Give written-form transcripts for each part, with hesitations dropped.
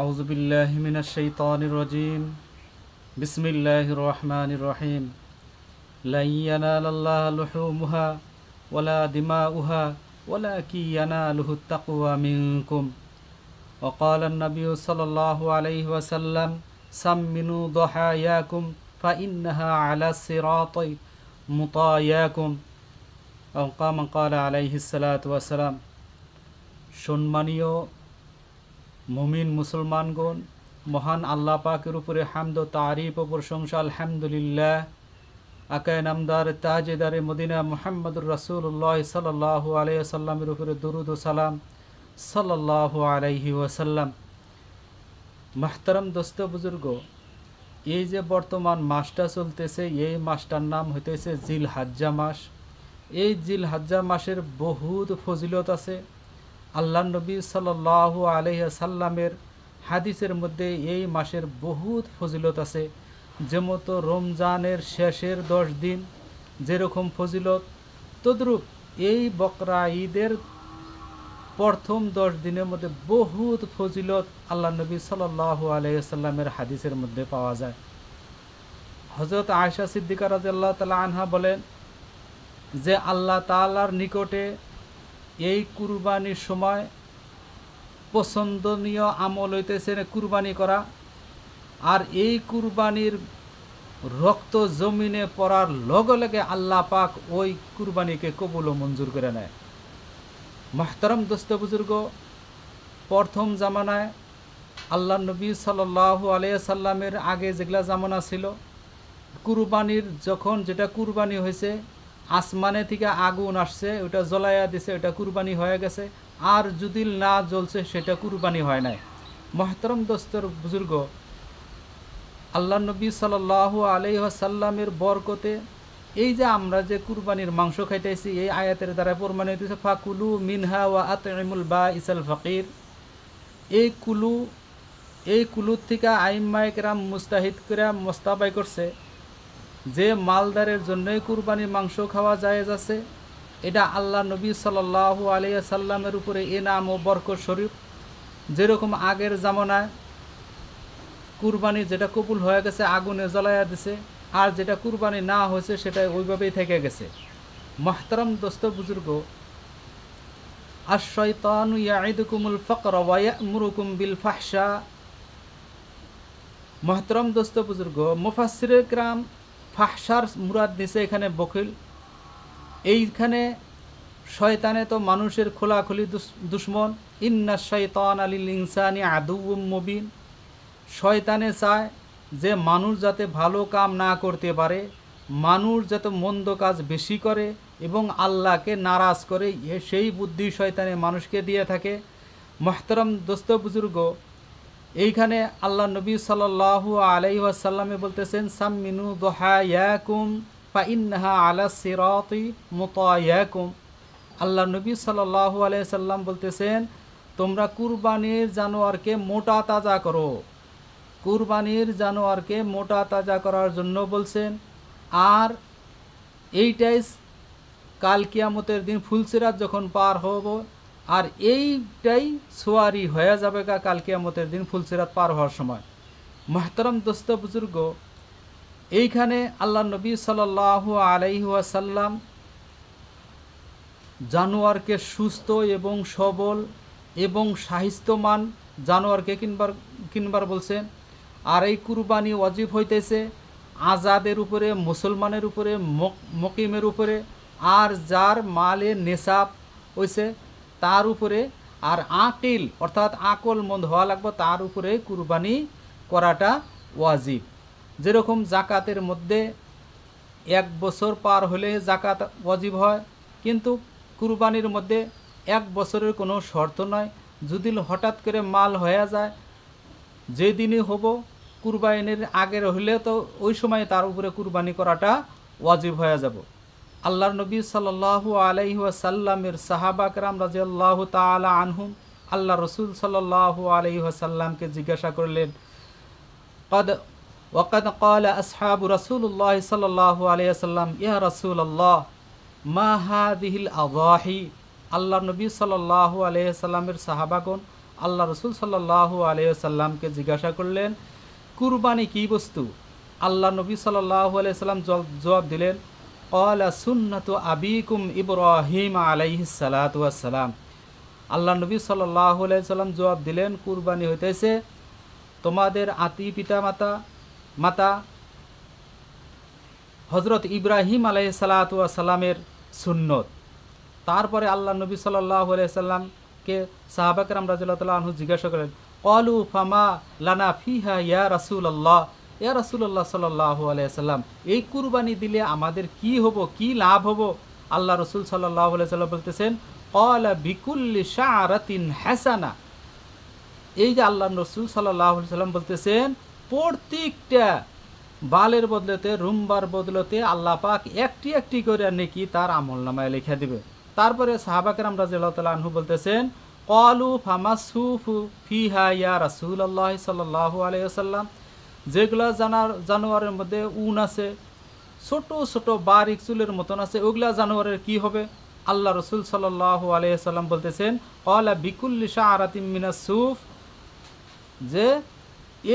أعوذ بالله من الشيطان الرجيم بسم الله الرحمن الرحيم لن ينال الله لحومها ولا دماؤها ولكن يناله التقوى منكم وقال النبي صلى الله عليه وسلم سمنوا ضحاياكم فإنها على الصراط مطاياكم أو كما قال عليه الصلاة والسلام সম্মানীয় মুমিন মুসলমানগণ, মহান আল্লাহ পাকের উপরে হামদ ও তারিফ ও প্রশংসা আলহামদুলিল্লাহ। আকায় নামদার তাজেদারে মদিনা মুহাম্মদুর রাসূলুল্লাহ সাল্লাল্লাহু আলাইহি ওয়াসাল্লামের উপরে দরুদ ও সালাম সাল্লাল্লাহু আলাইহি ওয়াসাল্লাম। মাহতারাম দোস্ত বুজুর্গ, এই যে বর্তমান মাসটা চলতেছে, এই মাসটার নাম হইতেছে জিলহজ্জা মাস। এই জিলহজ্জা মাসের বহুত ফজিলত আছে। আল্লাহ নবী সাল্লাল্লাহু আলাইহি সাল্লামের হাদিসের মধ্যে এই মাসের বহুত ফজিলত আছে। যেমত রমজানের শেষের 10 দিন যেরকম ফজিলত, তদ্রূপ এই বকরা ঈদের প্রথম 10 দিনের মধ্যে বহুত ফজিলত আল্লাহ নবী সাল্লাল্লাহু আলাইহি সাল্লামের হাদিসের মধ্যে পাওয়া যায়। হযরত আয়েশা সিদ্দিকা রাদিয়াল্লাহু তাআলা আনহা বলেন যে আল্লাহ তাআলার নিকটে এই কুরবানির সময় পছন্দনীয় আমল হইতেছে কুরবানি করা, আর এই কুরবানির রক্ত জমিনে পড়ার লগে লগে আল্লাহ পাক ওই কুরবানিকে কবুল ও মঞ্জুর করে নেয়। মাহতারাম দোস্ত বুজুর্গ, প্রথম জামানায় আল্লাহ নবী সাল্লাল্লাহু আলাইহি সাল্লামের আগে যেগুলা জামানা ছিল, কুরবানির যখন যেটা কুরবানি হয়েছে, আসমানে থেকে আগুন আসছে, ওটা জ্বলাইয়া দিছে, ওটা কুরবানি হয়ে গেছে। আর যদি না জ্বলছে সেটা কুরবানি হয় নাই। মহতরম দোস্তর বুজুর্গ, আল্লাহ নবী সাল্লাল্লাহু আলাইহি ওয়াসাল্লামের বরকতে এই যে আমরা যে কুরবানির মাংস খাইতেছি, এই আয়াতের দ্বারা প্রমাণিত হয়েছে ফাকুলু মিনহা ওয়া আতইমুল বাঈসাল ফাকির। এই কুলুর থেকে আইম্মায়ে কেরাম মুস্তাহিদ করে মোস্তাবাই করছে যে মালদারের জন্যই কুরবানির মাংস খাওয়া জায়েজ আছে। এটা আল্লাহ নবী সাল্লাল্লাহু আলাইহি সাল্লামের উপরে এনাম ও বরকত স্বরূপ। যেরকম আগের জামানায় কুরবানি যেটা কবুল হয়ে গেছে আগুনে জ্বলাইয়া দিছে, আর যেটা কুরবানি না হয়েছে সেটা ওইভাবেই থেকে গেছে। মুহতারাম দোস্ত বুজুর্গ, আশ-শাইতানু ইয়াইদুকুমুল ফাকরা ওয়া ইয়া'মুরুকুম বিল ফাহশা। মুহতারাম দোস্ত বুজুর্গ, মুফাসসিরে কিরাম ফাহশার মুরাদ নিছে এখানে বখিল। এইখানে শয়তানে তো মানুষের খোলাখুলি দুশ্মন। ইন্না শাইতানা লিল ইনসানি আদুউম মুবিন। শয়তানে চায় যে মানুষ যাতে ভালো কাম না করতে পারে, মানুষ যাতে মন্দ কাজ বেশি করে এবং আল্লাহকে নারাজ করে, সেই বুদ্ধি শয়তানে মানুষকে দিয়ে থাকে। মুহতারাম দোস্ত বুজুর্গ, এইখানে আল্লাহ নবী সাল্লাল্লাহু আলাইহি ওয়াসাল্লামে বলতেছেন সাম্মিনু দুহায়াকুম ফাইন্নাহা আলা সিরাতি মুতায়াকুম। আল্লাহ নবী সাল্লাল্লাহু আলাইহি সাল্লাম বলতেছেন তোমরা কুরবানির জানোয়ারকে মোটা তাজা করো। কুরবানির জানোয়ারকে মোটা তাজা করার জন্য বলছেন। আর এইটাই কাল কিয়ামতের দিন ফুলসিরাত যখন পার হব, আর এইটাই সোয়ারি হয়ে যাবে কাল কিয়ামতের দিন ফুলসিরাত পার হওয়ার সময়। মুহতারাম দোস্ত বুজুর্গ, এইখানে আল্লাহ নবী সাল্লাল্লাহু আলাইহি ওয়াসাল্লাম জানোয়ারকে সুস্থ এবং সবল এবং স্বাস্থ্যমান জানোয়ারকে কিনবার বলছেন। আর এই কুরবানি ওয়াজিব হইতেছে আজাদের উপরে, মুসলমানের উপরে, মকিমের উপরে, আর যার মালের নেশাব হইছে তার উপরে, আর আকিল অর্থাৎ আকলমন্দ হওয়া লাগবে তার উপরে কুরবানি করাটা ওয়াজিব। যেরকম জাকাতের মধ্যে 1 বছর পার হলে জাকাত ওয়াজিব হয়, কিন্তু কুরবানির মধ্যে 1 বছরের কোনো শর্ত নয়। যদি হঠাৎ করে মাল হয়ে যায়, যেদিনই হব কুরবানির আগের হলে তো ওই সময় তার উপরে কুরবানি করাটা ওয়াজিব হয়ে যাব। আল্লাহর নবী সাল্লাল্লাহু আলাইহি ওয়াসাল্লামের সাহাবা কেরাম রাদিয়াল্লাহু তাআলা আনহুম আল্লাহ রসুল সাল্লাল্লাহু আলাইহি ওয়াসাল্লামকে জিজ্ঞাসা করলেন ওয়াকাদ ক্বালা আসহাবু রাসূলুল্লাহ সাল্লাল্লাহু আলাইহি ওয়াসাল্লাম ইয়া রাসূলুল্লাহ মা হাযিহিল আযাহি। আল্লাহর নবী সাল্লাল্লাহু আলাইহি ওয়াসাল্লামের সাহাবাগণ আল্লাহ রসুল সাল্লাল্লাহু আলাইহি ওয়াসাল্লামকে জিজ্ঞাসা করলেন, কুরবানি কি বস্তু? আল্লাহ নবী সাল্লাল্লাহু আলাইহি ওয়াসাল্লাম জবাব দিলেন, ক্বালা সুন্নাতু আবিকুম ইব্রাহিম আলাইহিস সালাতু ওয়াস সালাম। আল্লাহ নবী সাল্লাল্লাহু আলাইহি ওয়াসাল্লাম জবাব দিলেন, কুরবানি হইতেছে তোমাদের আতি পিতা মাতা হজরত ইব্রাহিম আলাইহিস সালাতু ওয়াস সালামের সুন্নত। তারপরে আল্লাহ নবী সাল্লাল্লাহু আলাইহি সাল্লামকে সাহাবা কেরাম রাদিয়াল্লাহু তাআলা আনহু জিজ্ঞাসা করেন, ক্বালু ফামা লানা ফিহা ইয়া রাসূলুল্লাহ, ইয়া রাসূলুল্লাহ সাল্লাল্লাহু আলাইহি সাল্লাম, এই কুরবানি দিলে আমাদের কি হবো, কি লাভ হবো? আল্লাহ রসুল সাল্লাল্লাহু আলাইহি সাল্লাম বলতেছেন, ক্বালা বিকুল্লি শাআরাতিন হাসানা। এই যে আল্লাহ রসুল সাল্লাল্লাহু আলাইহি সাল্লাম বলতেছেন, প্রত্যেকটা বালের বদলতে, রুম্বার বদলতে আল্লাহ পাক একটি একটি করে নেকি তার আমলনামায় লিখে দিবে। তারপরে সাহাবা কেরাম রাদিয়াল্লাহু তাআলা আনহু বলতেছেন, ক্বালু ফামাসুফু ফিহা ইয়া রাসূলুল্লাহ সাল্লাল্লাহু আলাইহি ওয়াসাল্লাম, যেগুলা জানোয়ারের মধ্যে উন আছে, ছোট ছোট বারিক চুলের মতন আছে, ওগুলা জানোয়ারের কি হবে? আল্লাহ রসুল সাল্লাল্লাহু আলাইহি ওয়াসাল্লাম বলতেছেন, ক্বালা বিকুল্লি শাআরাতিন মিনাস সুফ, যে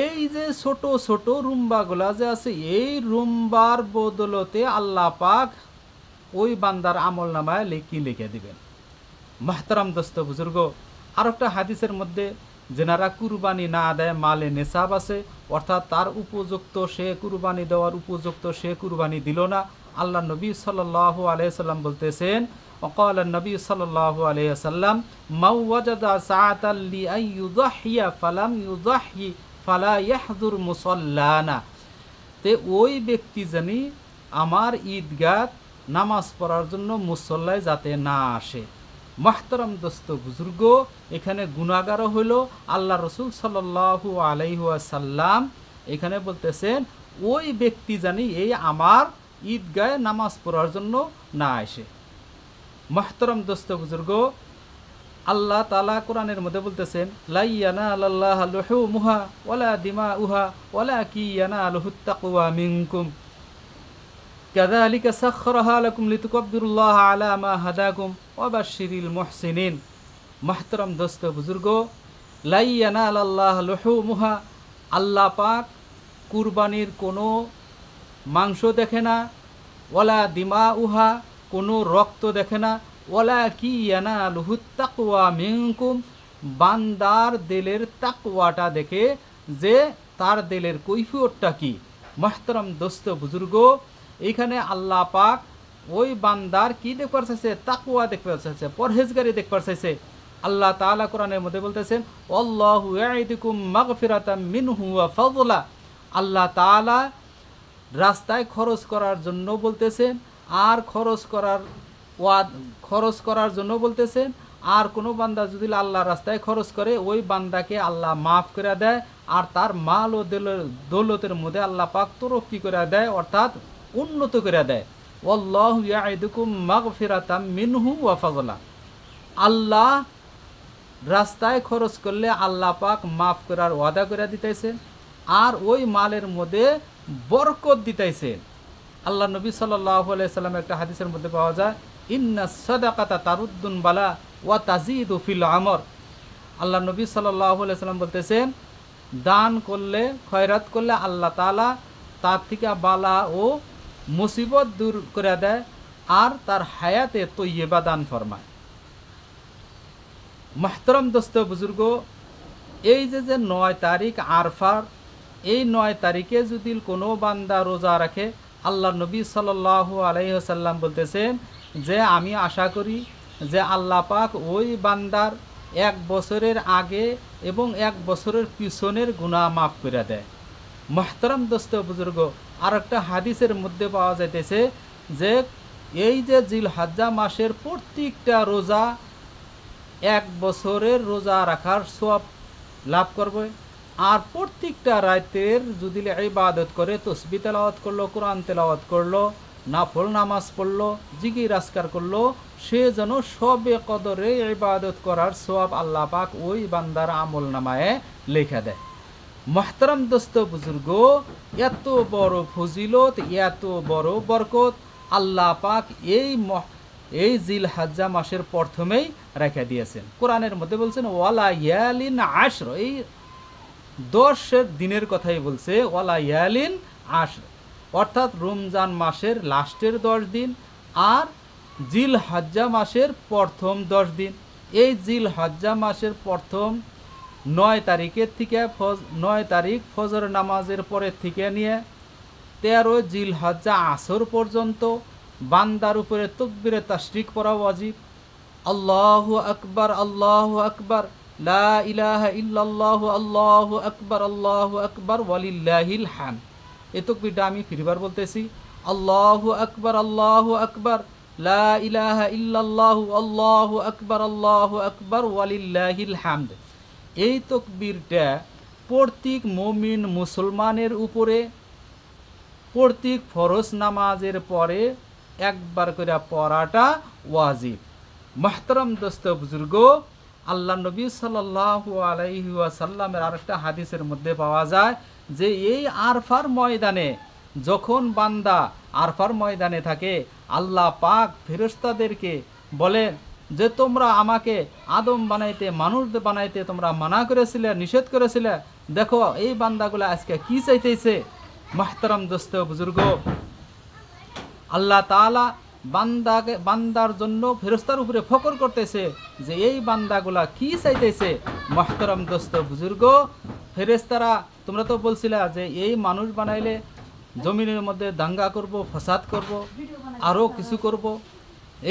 এই যে ছোট ছোট রুম্বাগুলা যে আছে, এই রুম্বার বদলতে আল্লাহ পাক ওই বান্দার আমল নামায় লিখে দিবেন। মাহতারাম দোস্ত বুজুর্গ, আর একটা হাদিসের মধ্যে যেনারা কুরবানি না দেয়, মালে নেশাব আছে, অর্থাৎ তার উপযুক্ত সে কুরবানি দেওয়ার উপযুক্ত সে কুরবানি দিল না, আল্লাহ নবী সাল্লাল্লাহু আলাইহি সাল্লাম বলতেছেন, وقال النبي صلى الله عليه وسلم ما وجد ساعة لأن يضحي فلم يضحي فلا يحضر مصلانا। তে ওই ব্যক্তি জানি আমার ঈদগাহ নামাজ পড়ার জন্য মুসল্লায় যাতে না আসে। মাহতারাম দোস্ত বুজুর্গ, এখানে গুনাহগার হইল আল্লাহ রসুল সাল্লাল্লাহু আলাইহি ওয়াসাল্লাম এখানে বলতেছেন ওই ব্যক্তি জানি এই আমার ঈদগাহে নামাজ পড়ার জন্য না আসে। মাহতারাম দোস্ত বুজুর্গ, আল্লাহ তাআলা কোরআনের মধ্যে বলতেছেন, লা ইয়ানালাল্লাহু লুহুমুহা ওয়ালা দিমাউহা ওয়ালাকিন ইয়ানালুহুত তাকওয়া মিনকুম কাযালিকা সাখখারাহা লাকুম লিতুকাব্বিরুল্লাহা আলা মা হাদাকুম ওয়া বাশশিরিল মুহসিনিন। মাহতারাম দোস্ত বুজুর্গ, লা ইয়ানালাল্লাহু লুহুমুহা, আল্লাহ পাক কুরবানির কোনো মাংস দেখে না, ওয়ালা দিমাউহা, কোনো রক্ত দেখে না, ওয়ালাকিন ইয়ানালুহুত তাকওয়া মিনকুম, বান্দার দিলের তাকওয়াটা দেখে, যে তার দিলের কৈফিয়তটা কি। মাহতারাম দোস্ত বুজুর্গ, এইখানে আল্লাহ পাক ওই বান্দার কি দেখবার চাইছে? তাকওয়া দেখবার চাইছে, পরহেজগারি দেখবার চাইছে। আল্লাহ তাআলা কোরআনের মধ্যে বলতেছেন, আল্লাহু ইয়াইদুকুম মাগফিরাতাম মিনহু ওয়া ফাযলা, আল্লাহ তাআলা রাস্তায় খরচ করার জন্য বলতেছেন, আর খরচ করার জন্য বলতেছেন। আর কোনো বান্দা যদি আল্লাহ রাস্তায় খরচ করে, ওই বান্দাকে আল্লাহ মাফ করে দেয়, আর তার মাল ও দৌলতের মধ্যে আল্লাহ পাক তরক্কি করে দেয়, অর্থাৎ উন্নত করে দেয়। আল্লাহু ইয়াইদুকুম মাগফিরাতাম মিনহু ওয়া ফাযলা, আল্লাহ রাস্তায় খরচ করলে আল্লাহ পাক মাফ করার ওয়াদা করে দিতেছেন, আর ওই মালের মধ্যে বরকত দিতেছেন। আল্লাহ নবী সাল্লাল্লাহু আলাইহি সাল্লাম একটা হাদিসের মধ্যে পাওয়া যায়, ইন্নাস সাদাকাতা তারুদ্দুন বালা ওয়া তাজিদু ফিল আমর। আল্লাহ নবী সাল্লাল্লাহু আলাইহি সাল্লাম বলতেছেন, দান করলে, খয়রাত করলে আল্লাহ তাআলা তার থেকে বালা ও মুসিবত দূর করে দেয়, আর তার হায়াতে তৈয়বা দান ফরমায়। মাহতারাম দোস্ত বুজুর্গ, এই যে 9 তারিখ আরফার, এই 9 তারিখে যদি কোনো বান্দা রোজা রাখে, আল্লাহ নবী সাল্লাল্লাহু আলাইহি ওয়াসাল্লাম বলতেছেন যে আমি আশা করি যে আল্লাহ পাক ওই বান্দার 1 বছরের আগে এবং 1 বছরের পিছনের গুনাহ মাফ করে দেয়। মাহতারাম দোস্ত বুজুর্গ, আর একটা হাদিসের মধ্যে পাওয়া যাইতেছে যে এই যে জিলহজ্জা মাসের প্রত্যেকটা রোজা 1 বছরের রোজা রাখার সওয়াব লাভ করবে, আর প্রত্যেকটা রাতের যদি ইবাদত করে, তাসবিহ তেলাওয়াত করলো, কোরআন তেলাওয়াত করলো, নাফল নামাজ পড়লো, জিকির আজকার করলো, সে যেন সবে কদরে ইবাদত করার সওয়াব আল্লাহ পাক ওই বান্দার আমল নামায় লেখা দেয়। মাহতারাম দোস্ত বুজুর্গ, এত বড় ফজিলত, এত বড় বরকত আল্লাহ পাক এই জিলহজ্জা মাসের প্রথমেই রেখে দিয়েছেন। কোরআনের মধ্যে বলছেন ওয়ালা ইয়ালিন আশর, এই 10 দিনের কথাই বলছে, ওয়ালা ইয়ালিন আশর, অর্থাৎ রমজান মাসের লাস্টের 10 দিন আর জিলহজ্জা মাসের প্রথম 10 দিন। এই জিলহজ্জা মাসের প্রথম 9 তারিখের থেকে 9 তারিখ ফজর নামাজের পরের থেকে নিয়ে 13 জিলহজ্জা আসর পর্যন্ত বান্দার উপরে তাকবীরে তাশরিক পড়া ওয়াজিব। আল্লাহু আকবার, আল্লাহু আকবার, লা ইলাহা ইল্লাল্লাহু, আল্লাহু আকবার ওয়ালিল্লাহিল হামদ। এই তাকবীরটা আমি ফিরবার বলতেছি, আল্লাহু আকবার, লা ইলাহা ইল্লাল্লাহু, আল্লাহু আকবার ওয়ালিল্লাহিল হামদ। এই তাকবীরটা প্রত্যেক মুমিন মুসলমানের উপরে প্রত্যেক ফরজ নামাজের পরে একবার করে পড়াটা ওয়াজিব। মুহতারাম দোস্ত বুজুর্গ, আল্লাহ নবী সাল্লাল্লাহু আলাইহি ওয়াসাল্লামের আরেকটা হাদিসের মধ্যে পাওয়া যায় যে এই আরফার ময়দানে যখন বান্দা আরফার ময়দানে থাকে, আল্লাহ পাক ফেরেশতাদেরকে বলেন যে তোমরা আমাকে আদম বানাইতে, মানুষ বানাইতে তোমরা মানা করেছিলে, নিষেধ করেছিলে, দেখো এই বান্দাগুলো আজকে কি চাইতেছে। মুহতারাম দোস্ত বুজুর্গ, আল্লাহ তাআলা বান্দার জন্য ফেরেশতার উপরে ফখর করতেছে যে এই বান্দাগুলা কি চাইতেছে। মুহতারাম দোস্ত বুজুর্গ, ফেরেশতারা তোমরা তো বলছিলা যে এই মানুষ বানাইলে জমিনের মধ্যে দাঙ্গা করব, ফাসাদ করব, আরও কিছু করব,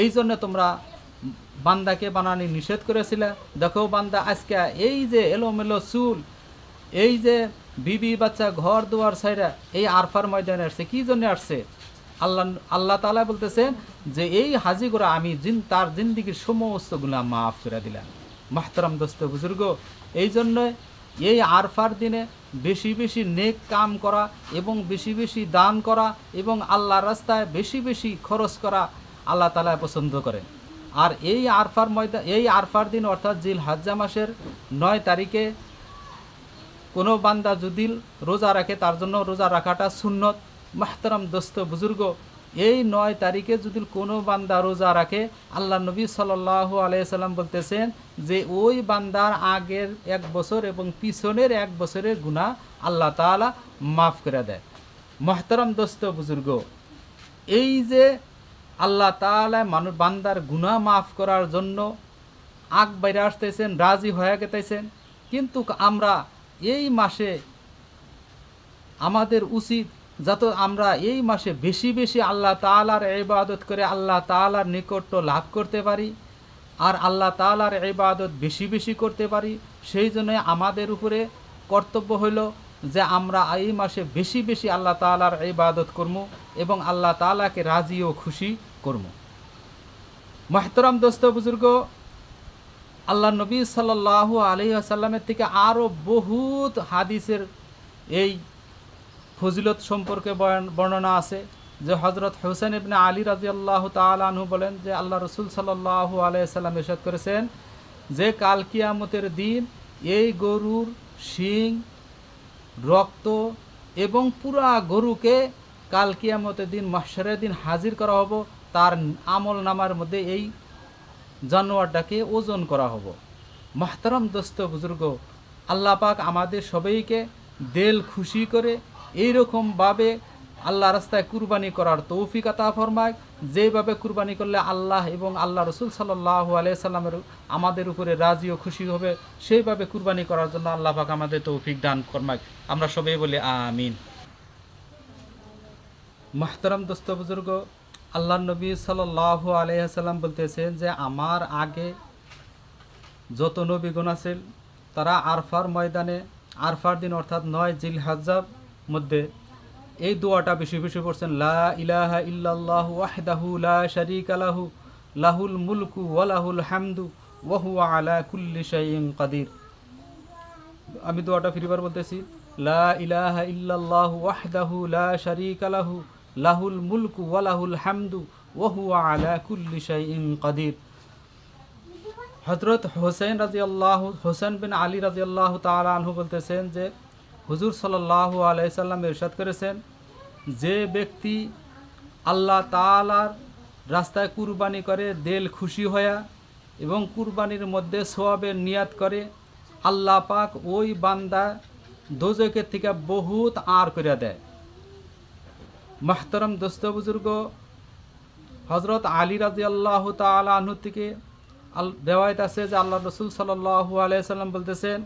এই জন্য তোমরা বান্দাকে বানানি নিষেধ করেছিলে। দেখো বান্দা আজকে এই যে এলোমেলো চুল, এই যে বিবি বাচ্চা ঘর দুয়ার সাইরা এই আরফার ময়দানে আসছে, কি জন্য আসছে? আল্লাহ তাআলা বলতেছেন যে এই হাজি করে আমি তার জিন্দিগির সমস্ত গুনাহ মাফ করে দিলাম। মুহতারাম দোস্ত বুজুর্গ, এই জন্য এই আরফার দিনে বেশি বেশি নেক কাম করা এবং বেশি বেশি দান করা এবং আল্লাহর রাস্তায় বেশি বেশি খরচ করা আল্লাহ তাআলা পছন্দ করেন। আর এই আরফার দিন অর্থাৎ জিলহজ্জা মাসের 9 তারিখে কোনো বান্দা যদি রোজা রাখে তার জন্য রোজা রাখাটা সুন্নত। মুহতারাম দোস্ত বুজুর্গ, এই 9 তারিখে যদি কোনো বান্দা রোজা রাখে, আল্লাহ নবী সাল্লাল্লাহু আলাইহি সাল্লাম বলতেছেন যে ওই বান্দার আগের 1 বছর এবং পিছনের 1 বছরের গুনাহ আল্লাহ তাআলা মাফ করে দেয়। মুহতারাম দোস্ত বুজুর্গ, এই যে আল্লাহ তাআলা বান্দার গুনাহ মাফ করার জন্য আগ বাইরে আসতেছেন, রাজি হয়ে গেতেছেন, কিন্তু আমরা এই মাসে আমাদের উচিত যাতে আমরা এই মাসে বেশি বেশি আল্লাহ তাআলার ইবাদত করে আল্লাহ তাআলার নিকট্য লাভ করতে পারি আর আল্লাহ তাআলার ইবাদত বেশি বেশি করতে পারি। সেই জন্য আমাদের উপরে কর্তব্য হইল যে আমরা এই মাসে বেশি বেশি আল্লাহ তাআলার ইবাদত করব এবং আল্লাহ তাআলাকে রাজি ও খুশি করব। মুহতারাম দোস্ত বুজুর্গ, আল্লাহ নবী সাল্লাল্লাহু আলাইহি ওয়াসাল্লামের থেকে আরও বহুত হাদিসের এই ফজিলত সম্পর্কে বর্ণনা আছে যে হযরত হুসাইন ইবনে আলী রাদিয়াল্লাহু তাআলা আনহু বলেন যে আল্লাহ রাসূল সাল্লাল্লাহু আলাইহি সাল্লাম ইরশাদ করেছেন যে কাল কিয়ামতের দিন এই গরুর শিং, রক্ত এবং পুরা গরুকে কাল কিয়ামতের দিন মাহশারের দিন হাজির করা হবে, তার আমল নামার মধ্যে এই জানোয়ারটাকে ওজন করা হবে। মুহতারাম দোস্ত বুজুর্গ, আল্লাহ পাক আমাদের সবাইকে দিল খুশি করে এইরকমভাবে আল্লাহ রাস্তায় কুরবানি করার তৌফিক আতা ফরমায়, যেভাবে কুরবানি করলে আল্লাহ এবং আল্লাহ রসুল সাল্লাল্লাহু আলাইহি সাল্লামের আমাদের উপরে রাজি ও খুশি হবে, সেইভাবে কুরবানি করার জন্য আল্লাহ পাক আমাদের তৌফিক দান ফরমায়। আমরা সবাই বলি আমিন। মুহতারাম দোস্ত বুজুর্গ, আল্লাহ নবী সাল্লাল্লাহু আলাইহি সাল্লাম বলতেছেন যে আমার আগে যত নবীগণ আছেন তারা আরফার ময়দানে আরফার দিন অর্থাৎ 9 জিলহজ্জার মধ্যে এই দোয়াটা বেশি বেশি পড়ছেন, লা ইলাহা ইল্লাল্লাহু ওয়াহদাহু লা শারীকা লাহু লাহুল মুলকু ওয়া লাহুল হামদু ওয়া হুয়া আলা কুল্লি শাইইন কাদির। আমি দোয়াটা ফিরবার বলতেছি, লা ইলাহা ইল্লাল্লাহু ওয়াহদাহু লা শারীকা লাহু লাহুল মুলকু ওয়া লাহুল হামদু ওয়া হুয়া আলা কুল্লি শাইইন কাদির। হযরত হুসাইন বিন আলী রাদিয়াল্লাহু তাআলা আনহু বলতেছেন যে হুজুর সাল্লাল্লাহু আলাইহি সাল্লাম ইরশাদ করেছেন যে ব্যক্তি আল্লাহ তাআলার রাস্তায় কুরবানি করে দিল খুশি হয়া এবং কুরবানির মধ্যে সওয়াবের নিয়াত করে, আল্লাহ পাক ওই বান্দা দোজকের থেকে বহুত আর করে দেয়। মাহতারাম দোস্ত বুজুর্গ, হজরত আলী রাদিয়াল্লাহু তাআলা আনহু থেকে রেওয়ায়েত আছে যে আল্লাহ রসুল সাল্লাল্লাহু আলাইহি সাল্লাম বলতেছেন,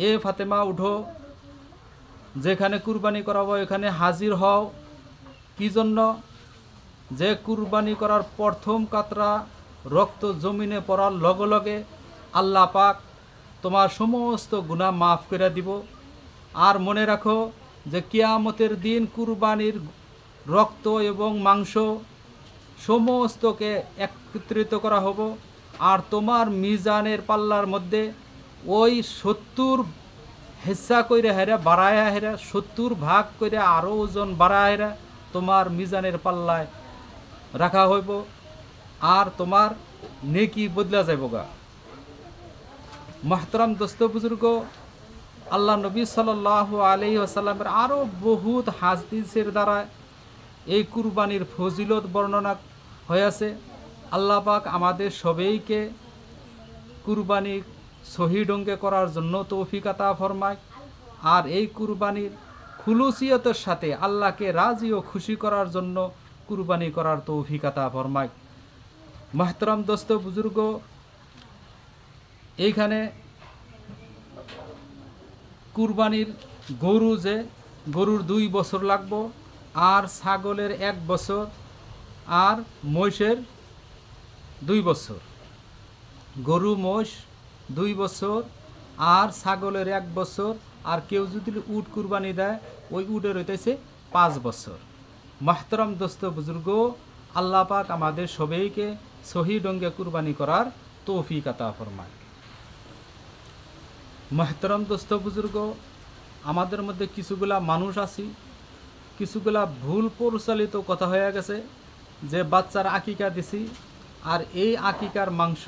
এ ফাতেমা উঠো, যেখানে কুরবানি করাবো এখানে হাজির হও। কি জন্য? যে কুরবানি করার প্রথম কাতরা রক্ত জমিনে পড়ার লগে লগে আল্লাহ পাক তোমার সমস্ত গুনাহ মাফ করে দিব। আর মনে রাখো যে কিয়ামতের দিন কুরবানির রক্ত এবং মাংস সমস্তকে একত্রিত করা হবো, আর তোমার মিজানের পাল্লার মধ্যে ওই 70 হিস্সা কইরা হেরা বাড়ায়া হেরা 70 ভাগ কইরা আরও ওজন বাড়ায়া হেরা তোমার মিজানের পাল্লায় রাখা হইব, আর তোমার নেকি বদলা যাইব গা। মাহতারাম দোস্ত বুজুর্গ, আল্লাহ নবী সাল্লাল্লাহু আলাইহি ওয়াসাল্লামের আরও বহুত হাদিসের দ্বারা এই কুরবানির ফজিলত বর্ণনা হয়েছে। আল্লাহ পাক আমাদের সবাইকে কুরবানি সহি ঢঙ্গে করার জন্য তৌফিক আতা ফরমায়, আর এই কুরবানির খুলুসিয়তের সাথে আল্লাহকে রাজি ও খুশি করার জন্য কুরবানি করার তৌফিক আতা ফরমায়। মাহতারাম দোস্ত বুজুর্গ, এইখানে কুরবানির গরু যে গরুর 2 বছর লাগবো, আর ছাগলের 1 বছর, আর মহিষের 2 বছর। গরু মহিষ 2 বছর আর ছাগলের 1 বছর, আর কেউ যদি উট কুরবানি দেয় ওই উটের হইতেছে 5 বছর। মাহতারাম দোস্ত বুজুর্গ, আল্লাহ পাক আমাদের সবাইকে সহি ঢঙ্গে কুরবানি করার তৌফিক আতা ফরমায়। মাহতারাম দোস্ত বুজুর্গ, আমাদের মধ্যে কিছুগুলা মানুষ আছি, কিছুগুলা ভুল পরিচালিত কথা হয়ে গেছে যে বাচ্চার আকিকা দিছি, আর এই আকিকার মাংস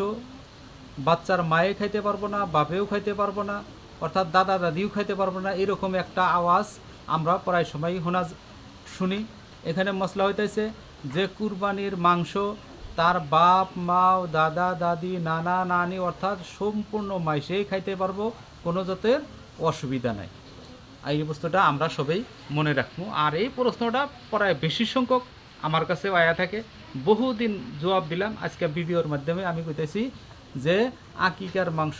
বাচ্চার মায়ে খাইতে পারবো না, বাপেও খাইতে পারবো না, অর্থাৎ দাদা দাদিও খাইতে পারবো না, এরকম একটা আওয়াজ আমরা প্রায় সময় শুনি। এখানে মশলা হইতেছে যে কুরবানির মাংস তার বাপ মা দাদা দাদি নানা নানি অর্থাৎ সম্পূর্ণ মাইসেই খাইতে পারবো, কোনো জাতের অসুবিধা নাই। এই বস্তুটা আমরা সবাই মনে রাখবো। আর এই প্রশ্নটা প্রায় বেশি সংখ্যক আমার কাছে আয়া থাকে, বহুদিন জবাব দিলাম, আজকে ভিডিওর মাধ্যমে আমি কইতেছি যে আকিকার মাংস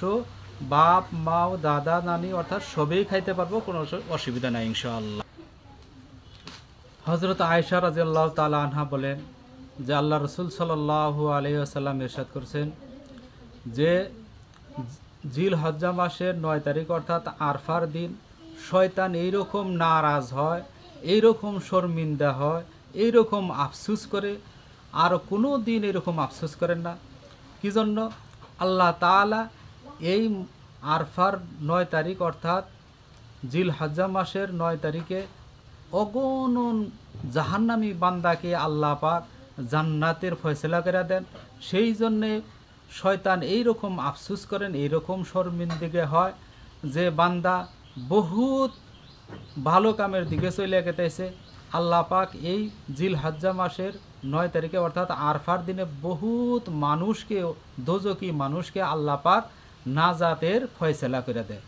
বাপ মা দাদা নানি অর্থাৎ সবাই খাইতে পারবো, কোনো অসুবিধা নাই ইনশাআল্লাহ। হযরত আয়েশা রাদিয়াল্লাহু তাআলা আনহা বলেন যে আল্লাহ রসুল সাল্লাল্লাহু আলাইহি ওয়াসাল্লাম ইরশাদ করছেন যে জিলহজ্জা মাসের 9 তারিখ অর্থাৎ আরফার দিন শয়তান এইরকম নারাজ হয়, এইরকম শর্মিন্দা হয়, এইরকম আফসুস করে, আর কোনো দিন এরকম আফসোস করেন না। কি জন্য? আল্লাহ তাআলা এই আরফার 9 তারিখ অর্থাৎ জিলহজ্জা মাসের 9 তারিখে অগণন জাহান্নামী বান্দাকে আল্লাহ পাক জান্নাতের ফয়সালা করে দেন। সেই জন্যে শয়তান এইরকম আফসুস করেন, এইরকম শর্মিন্দিগে হয় যে বান্দা বহুত ভালো কামের দিকে চলে গেতেছে। আল্লাহ পাক এই জিলহজ্জা মাসের 9 তারিখে অর্থাৎ আরফার দিনে বহুত মানুষকে, দোজকি মানুষকে আল্লাহ পাক নাজাতের ফয়সালা করে দেয়।